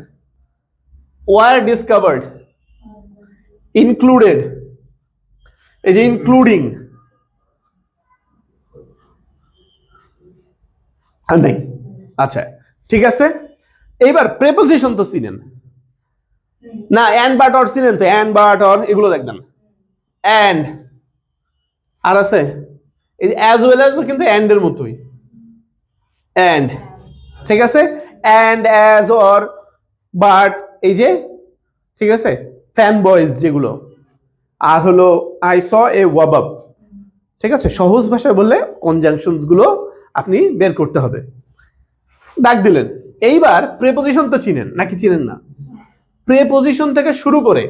Speaker 1: ওয়ার ডিসকভার্ড, ইনক্লুডেড, এই যে ইনক্লুডিং নেই, আচ্ছা ঠিক আছে। এইবার প্রেপোজিশন তো চিনেন না, এন্ড বাট অর চিনেন তো, এন্ড বাট অর এগুলো দেখবেন। এন্ড আর আছে এই যে অ্যাজ ওয়েল অ্যাজ, কিন্তু এন্ড এর মতোই এন্ড, ঠিক আছে। এন্ড অ্যাজ অর বাট, এই যে ঠিক আছে, ফ্যান বয়েজ যেগুলো। আর হলো আই স এ ওয়াবাব, ঠিক আছে। সহজ ভাষায় বললে কনজাংশনস গুলো আপনি বের করতে হবে, দাগ দিলেন। এইবার প্রেপোজিশন তো চিনেন নাকি চিনেন না? প্রেপোজিশন থেকে শুরু করে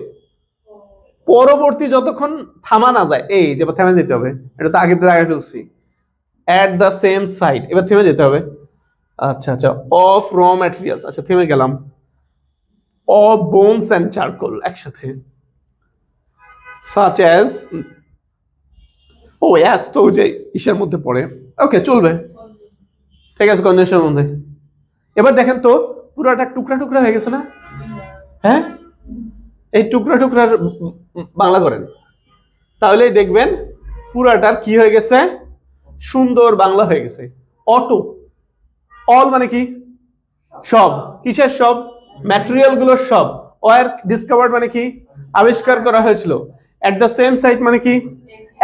Speaker 1: পরবর্তী যতক্ষণ থামা না যায়, এই যে থেমে যেতে হবে, এটা তো আগে দাগে ফেলছি। এট দ্য সেম সাইট, এবার থেমে যেতে হবে। আচ্ছা অফ র ম্যাটেরিয়ালস, আচ্ছা থেমে গেলাম। অফ বোনস অ্যান্ড চারকোল একসাথে। সাচ অ্যাজ, ও অ্যাজ তো যে ইসের মধ্যে পড়ে, ওকে চলবে, ঠিক আছে, কন্ডিশনের মধ্যে। এবার দেখেন তো পুরোটা টুকরা টুকরা হয়ে গেছে না? হ্যাঁ, এই টুকরা টুকরার বাংলা করেন, তাহলেই দেখবেন পুরাটার কি হয়ে গেছে, সুন্দর বাংলা হয়ে গেছে। অটো, অল মানে কি সব, কিসের সব? ম্যাটেরিয়াল গুলোর সব। ওয়ার ডিসকভার্ড মানে কি আবিষ্কার করা হয়েছিল। এট দ্য সেম সাইট মানে কি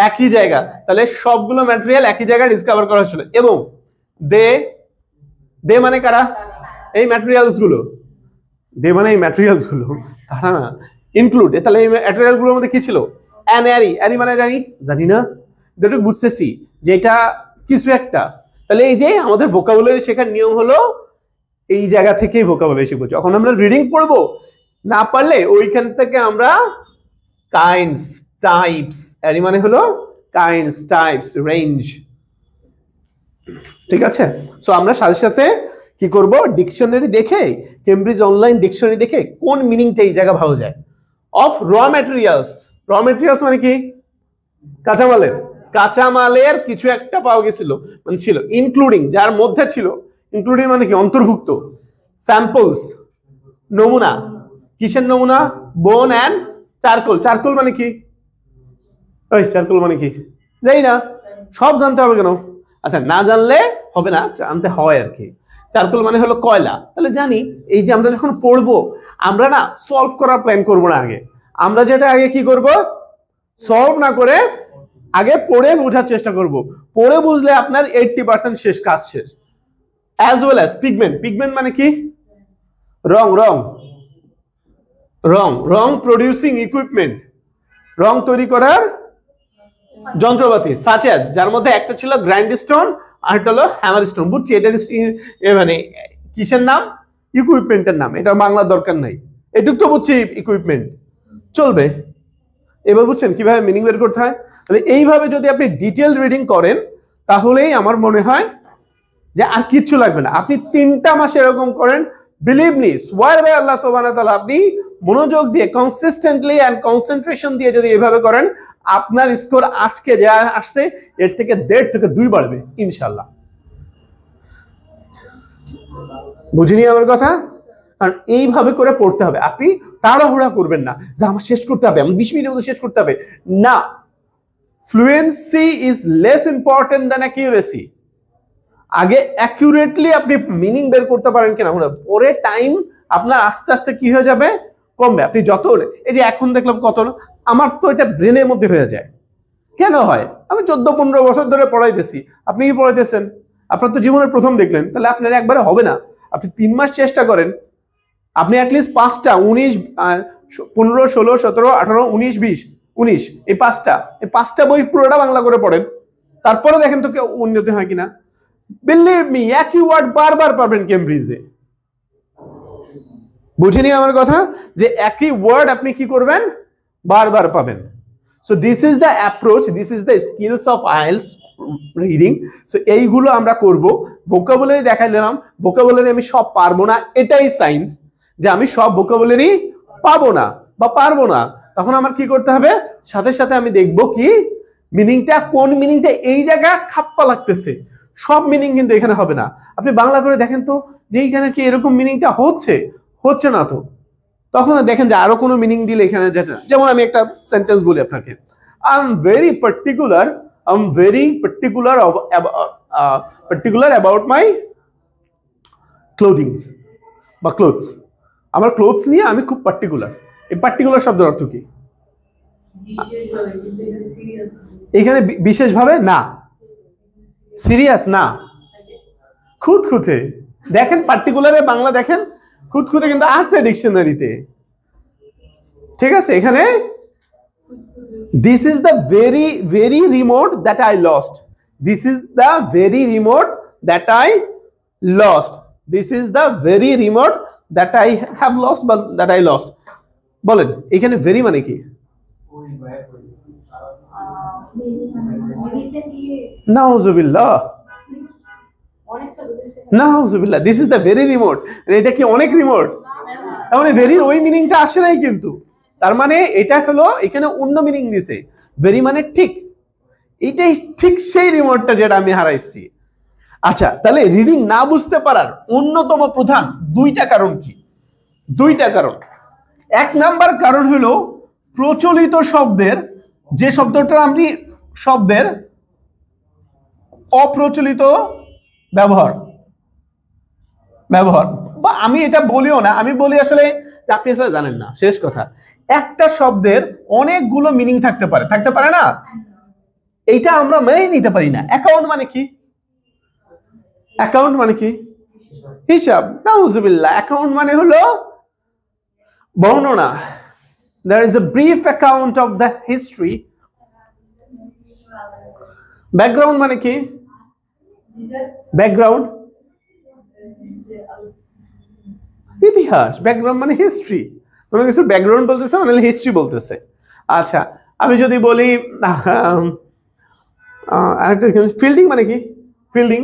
Speaker 1: একই জায়গা, তাহলে সবগুলো ম্যাটেরিয়াল একই জায়গায় ডিসকভার করা হয়েছিল। এবং দে মানে কারা? এই ম্যাটেরিয়ালস গুলো, দে মানে এই ম্যাটেরিয়ালস গুলো, তারা না ইনক্লুড। তাহলে এই ম্যাটেরিয়াল গুলোর মধ্যে কি ছিল? অ্যান অ্যারি, অ্যারি মানে জানি না, যেটুকু বুঝতেছি যে এটা কিছু একটা। তাহলে এই যে আমাদের ভোকাবুলারি শেখার নিয়ম হলো এই জায়গা থেকেই ভোকাবুলারি শিখবো। যখন আমরা রিডিং পড়বো, না পারলে ওইখান থেকে আমরা কাইন্ডস, টাইপস, অ্যারি মানে হলো কাইন্ডস, টাইপস, রেঞ্জ, ঠিক আছে। সো আমরা সাথে সাথে কি করব, ডিকশনারি দেখে, কেমব্রিজ অনলাইন ডিকশনারি দেখে কোন মিনিংটা এই জায়গা ভালো যায়। অফ র ম্যাটেরিয়ালস, র ম্যাটেরিয়ালস মানে কি কাঁচামালের কিছু একটা পাওয়া গেছিল, মানে ছিল। ইনক্লুডিং, যার মধ্যে ছিল, ইনক্লুডিং মানে কি অন্তর্ভুক্ত। স্যাম্পলস, নমুনা, কিসের নমুনা? বোন অ্যান্ড চারকোল। চারকোল মানে কি? ওই চারকোল মানে কি জানি না, সব জানতে হবে কেন? আচ্ছা না জানলে হবে না, জানতে হয় আর কি। চারকোল মানে হলো কয়লা, তাহলে জানি। এই যে আমরা যখন পড়বো, আমরা না সলভ করার প্ল্যান করবো না আগে, আমরা যেটা আগে কি করব, সলভ না করে আগে পড়ে বোঝার চেষ্টা করব। পড়ে বুঝলে আপনার 80% শেষ, কাজ শেষ। As well as pigment, pigment মানে কি? রং, রং, রং, রং প্রডিউসিং ইকুইপমেন্ট, রং তৈরি করার যন্ত্রপাতি। সাচ অ্যাজ, যার মধ্যে একটা ছিল গ্রাইন্ড স্টোন আর একটা হলো হ্যামার স্টোন। বুঝছি, এটা মানে কিসের নাম? ইকুইপমেন্টের নাম। এটা বাংলা দরকার নাই, এটুক তো বুঝছি ইকুইপমেন্ট, চলবে। এবার বুঝছেন কিভাবে মিনিং বের করতে হয়? তাহলে এইভাবে যদি আপনি ডিটেল রিডিং করেন তাহলেই আমার মনে হয় যে আর কিচ্ছু লাগবে না। আপনি 3টা মাস এরকম করেন, বিলিভ মি, সোয়ার বাই আল্লাহ সুবহানাহু ওয়া তাআলা, আপনি মনোযোগ দিয়ে কনসিস্টেন্টলি এন্ড কনসেন্ট্রেশন দিয়ে যদি এভাবে করেন, আপনার স্কোর আজকে যা আসছে এর থেকে 1.5 থেকে 2 বাড়বে ইনশাআল্লাহ। বুঝিনি আমার কথা? কারণ এইভাবে করে পড়তে হবে, আপনি তাড়াহুড়া করবেন না যে আমার শেষ করতে হবে, আমি 20 মিনিটের মধ্যে শেষ করতে হবে না। Fluency is less important than accuracy. আগে অ্যাকিউরেটলি আপনি মিনিং বের করতে পারেন কিনা, পরে টাইম আপনার আস্তে আস্তে কি হয়ে যাবে, কমবে। আপনি যত, এই যে এখন দেখলাম কত, আমার তো এটা ব্রেনের মধ্যে হয়ে যায়। কেন হয়? আমি 14-15 বছর ধরে পড়াইতেছি, আপনি কি পড়াইতেছেন? আপনার তো জীবনের প্রথম দেখলেন, তাহলে আপনার একবারে হবে না। আপনি 3 মাস চেষ্টা করেন, আপনি অ্যাটলিস্ট 5টা 19 15 16 17 18 19 20 19 এই 5টা বই পুরোটা বাংলা করে পড়েন, তারপরে দেখেন তো কেউ উন্নতি হয় কিনা। বিলিভ মি, একই ওয়ার্ড বারবার পাবেন কেমব্রিজে। বুঝিনি আমার কথা? যে একই ওয়ার্ড আপনি কি করবেন, বারবার পাবেন। So this is the approach, this is the skills of IELTS reading. So এইগুলো আমরা করব। ভোকাবুলারি দেখাইলাম, ভোকাবুলারি আমি সব পারবো না, এটাই সায়েন্স, যে আমি সব ভোকাবুলারি পাবো না বা পারবো না। তখন আমার কি করতে হবে, সাথে সাথে আমি দেখবো কি মিনিংটা, কোন মিনিংটা এই জায়গা খাপ্পা লাগতেছে। সব মিনিং কিন্তু এখানে হবে না। আপনি বাংলা করে দেখেন তো যে এইখানে কি এরকম মিনিংটা হচ্ছে না তো, তখন দেখেন যে আরো কোনো মিনিং দিলে এখানে যেটা, যেমন আমি একটা সেন্টেন্স বলি আপনাকে, I am very particular about my ক্লোদিংস বা ক্লোথস। আমার ক্লোথস নিয়ে আমি খুব পার্টিকুলার। এই পার্টিকুলার শব্দের অর্থ কি? এখানে বিশেষভাবে না, সিরিয়াস না, খুঁতখুঁতে। দেখেন পার্টিকুলারে বাংলা দেখেন, খুঁতখুঁতে কিন্তু আছে ডিকশনারিতে, ঠিক আছে? এখানে this is the very very remote that I lost, this is the very remote that I lost, this is the very remote that I have lost বা দ্যাট আই লস্ট। বলেন এখানে ভেরি মানে কি? নাউজুবিল্লাহ, নাউজুবিল্লাহ, this is the very remote. এটা কি অনেক রিমোট? তার মানে ভেরির ওই মিনিংটা আসে নাই কিন্তু, তার মানে এটা হলো এখানে অন্য মিনিং দিছে। ভেরি মানে ঠিক, এটাই ঠিক সেই রিমোটটা যেটা আমি হারাইছি। আচ্ছা, তাহলে রিডিং না বুঝতে পারার অন্যতম প্রধান 2টা কারণ কি? 2টা কারণ। 1 নাম্বার কারণ হলো প্রচলিত শব্দের, যে শব্দটা আমি শব্দের অপ্রচলিত ব্যবহার বা আমি এটা বলিও না, আমি বলি আসলে আপনি আসলে জানেন না। শেষ কথা, একটা শব্দের অনেকগুলো মিনিং থাকতে পারে না, এইটা আমরা মেনে নিতে পারি না। অ্যাকাউন্ট মানে কি? অ্যাকাউন্ট মানে কি? হিসাব। নাউজুবিল্লাহ, অ্যাকাউন্ট মানে হলো বর্ণনা। There is a brief account of the history. Background মানে কি? ব্যাকগ্রাউন্ড ইতিহাস। ব্যাকগ্রাউন্ড মানে হিস্ট্রি। কোনো কিছু ব্যাকগ্রাউন্ড বলতেছে মানে হিস্ট্রি বলতেছে। আচ্ছা, আমি যদি বলি আরেকটা, ফিল্ডিং মানে কি? Fielding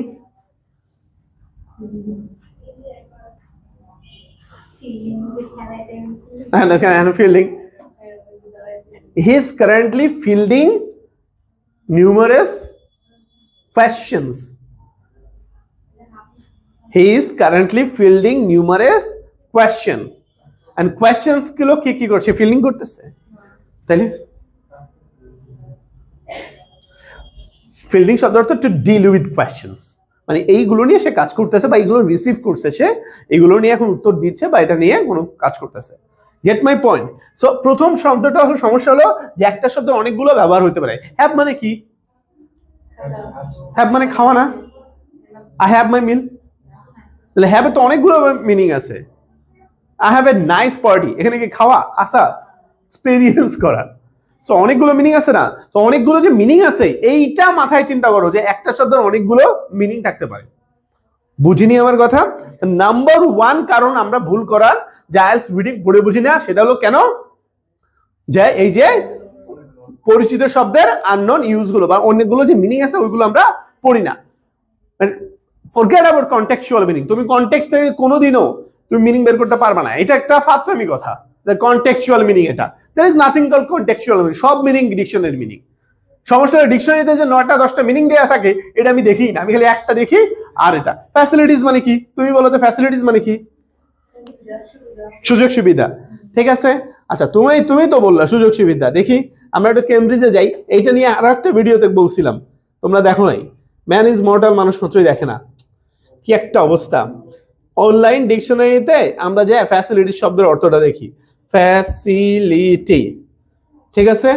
Speaker 1: fielding. He is currently fielding numerous questions. He is currently fielding numerous questions. And questions গুলো কি করছে? ফিল্ডিং করতেছে। তাইলে ফিল্ডিং শব্দের অর্থ টু ডিল উইথ কোয়েশ্চেন্স, মানে এইগুলো নিয়ে সে কাজ করতেছে বা এইগুলো রিসিভ করছে, সে এইগুলো নিয়ে এখন উত্তর দিচ্ছে বা এটা নিয়ে কোনো কাজ করতেছে। Get my point? সো প্রথম শব্দটা হলো, সমস্যা হলো যে একটা শব্দের অনেকগুলো ব্যবহার হতে পারে। হ্যাভ মানে কি? হ্যাভ মানে খাওয়া না? আই হ্যাভ মাই মিল। তাহলে হ্যাভ এর তো অনেকগুলো মিনিং আছে। I have a nice party, এখানে কি খাওয়া, আসা, এক্সপেরিয়েন্স করা। সো অনেকগুলো মিনিং আছে না? তো অনেকগুলো যে মিনিং আছে এইটা মাথায় চিন্তা করো যে একটা শব্দের অনেকগুলো মিনিং থাকতে পারে। বুঝিনি আমার কথা? নাম্বার 1 কারণ আমরা ভুল করার যে আইএলটিএস রিডিং পড়ে বুঝি না, সেটা হলো কেন? যে এই যে পরিচিত শব্দের আননোন ইউজ গুলো বা অনেকগুলো যে মিনিং আছে ওইগুলো আমরা পড়ি না। Forget about contextual meaning. তুমি কনটেক্সট থেকে কোনোদিনও তুমি মিনিং বের করতে পারবে না, এটা একটা ফাত্রামি কথা। দ্য কনটেক্সচুয়াল মিনিং, এটা there is nothing call contextual meaning. সব মিনিং ডিকশনারি মিনিং। সমস্যা ডিকশনারিতে যে 9টা 10টা মিনিং দেওয়া থাকে এটা আমি দেখি না, আমি খালি একটা দেখি। আর এটা ফ্যাসিলিটিস মানে কি? তুমি বলো তো ফ্যাসিলিটিস মানে কি? সুযোগ সুবিধা, ঠিক আছে। আচ্ছা তুমি তো বললা সুযোগ সুবিধা। দেখি আমরা একটু কেমব্রিজে যাই, এইটা নিয়ে আরো একটা ভিডিওতে বলছিলাম, তোমরা দেখো নাই। ম্যান ইজ মর্টাল, মানুষ মাত্রই দেখে না। কি একটা অবস্থা। অনলাইন ডিকশনারিতে আমরা যে ফ্যাসিলিটি শব্দের অর্থটা দেখি, ফ্যাসিলিটি, ঠিক আছে।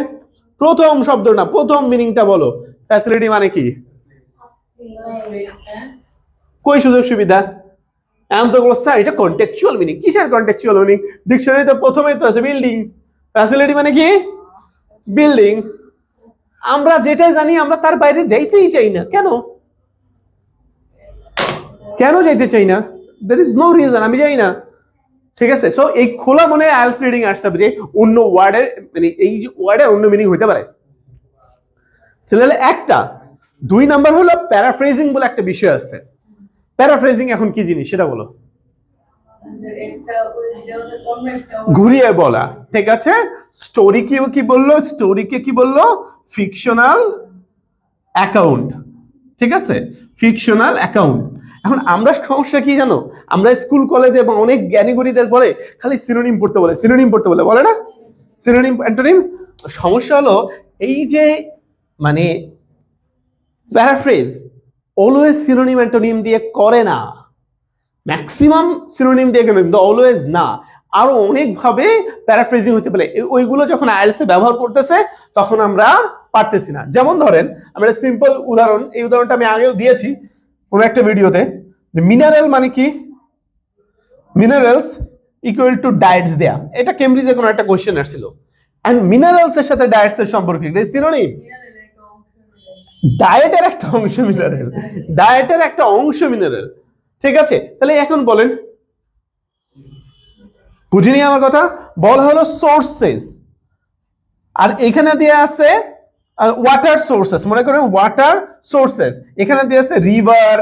Speaker 1: প্রথম শব্দ না, প্রথম মিনিংটা বলো, ফ্যাসিলিটি মানে কি? কই সুযোগ সুবিধা? এখন তো বলছে এটা কন্টেক্সচুয়াল মিনিং। কিসের কন্টেক্সচুয়াল মিনিং? ডিকশনারিতে প্রথমেই তো আছে বিল্ডিং। ফ্যাসিলিটি মানে কি? বিল্ডিং। আমরা যেটাই জানি আমরা তার বাইরে যাইতেই চাই না। কেন কেন যাইতে চাই না? there is no reason, আমি যাই না, ঠিক আছে। সো এই খোলা মনে আইএলটিএস রিডিং আসতে হবে যে অন্য ওয়ার্ডের মানে এই যে ওয়ার্ডের অন্য মিনিং হইতে পারে। তাহলে একটা 2 নাম্বার হলো প্যারাফ্রেজিং বলে একটা বিষয় আছে। প্যারাফ্রেজিং এখন কি জিনিস সেটা বলো। ঘুরিয়ে বলা, ঠিক আছে। স্টোরিকে কি বললো? স্টোরিকে কি বললো? ফিকশনাল অ্যাকাউন্ট, ঠিক আছে, ফিকশনাল অ্যাকাউন্ট। এখন আমরা সমস্যা কি জানো? আমরা স্কুল কলেজে এবং অনেক জ্ঞানীগুণীদের বলে খালি সিনোনিম পড়তে বলে, সিনোনিম পড়তে বলে, বলে না? Synonym antonym. সমস্যা হলো এই যে মানে প্যারাফ্রেজ অলওয়েজ সিনোনিম অ্যান্টোনিম দিয়ে করে না, ম্যাক্সিমাম সিনোনিম দিয়ে কেন, কিন্তু অলওয়েজ না। আরো অনেক ভাবে প্যারাফ্রেজিং হতে পারে। ওইগুলো যখন আইএলটিএস এ ব্যবহার করতেছে তখন আমরা পারতেছি না। যেমন ধরেন আমরা সিম্পল উদাহরণ, এই উদাহরণটা আমি আগেও দিয়েছি কোন একটা ভিডিওতে। মিনারেল মানে কি? মিনারেলস ইকুয়াল টু ডায়েটস দেয়া। এটা কেমব্রিজে কোনো একটা কোশ্চেন আসছিল। এন্ড মিনারেলস এর সাথে ডায়েটস এর সম্পর্ক কি? এটা সিনোনিম। ডায়েটের একটা অংশ মিনারেল, ডায়েটের একটা অংশ মিনারেল, ঠিক আছে। তাহলে এখন বলেন, বুঝিনি আমার কথা? বলা হলো সোর্সেস, আর এখানে দেয়া আছে ওয়াটার সোর্সেস। মনে করেন ওয়াটার সোর্সেস, এখানে দেয়া আছে রিভার,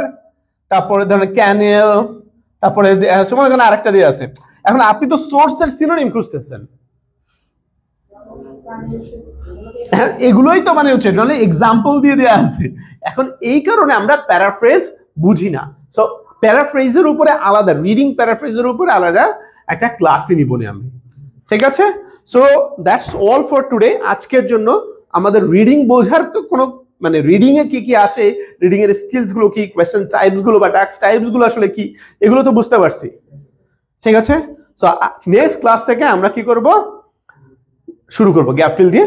Speaker 1: তারপরে ধরেন ক্যানেল, তারপরে মনে করেন আরেকটা দেয়া আছে। এখন আপনি তো সোর্সের সিনোনিম খুঁজতেছেন, এগুলোই তো মানে হচ্ছে নাহলে এক্সাম্পল দিয়ে দেয়া আছে। এখন এই কারণে আমরা প্যারাফ্রেজ বুঝি না। সো প্যারাফ্রেজের উপরে আলাদা, রিডিং প্যারাফ্রেজের উপরে আলাদা একটা ক্লাসই নিব না আমি, ঠিক আছে। So that's all for today. আজকের জন্য আমাদের রিডিং বোঝার তো কোনো মানে রিডিং এ কি কি আসে, রিডিং এর স্কিলস গুলো কি, কোয়েশ্চেন টাইপস গুলো বা টাস্ক টাইপস গুলো আসলে কি, এগুলো তো বুঝতে পারছি, ঠিক আছে। সো নেক্সট ক্লাস থেকে আমরা কি করব? শুরু করব গ্যাপ ফিল দিয়ে।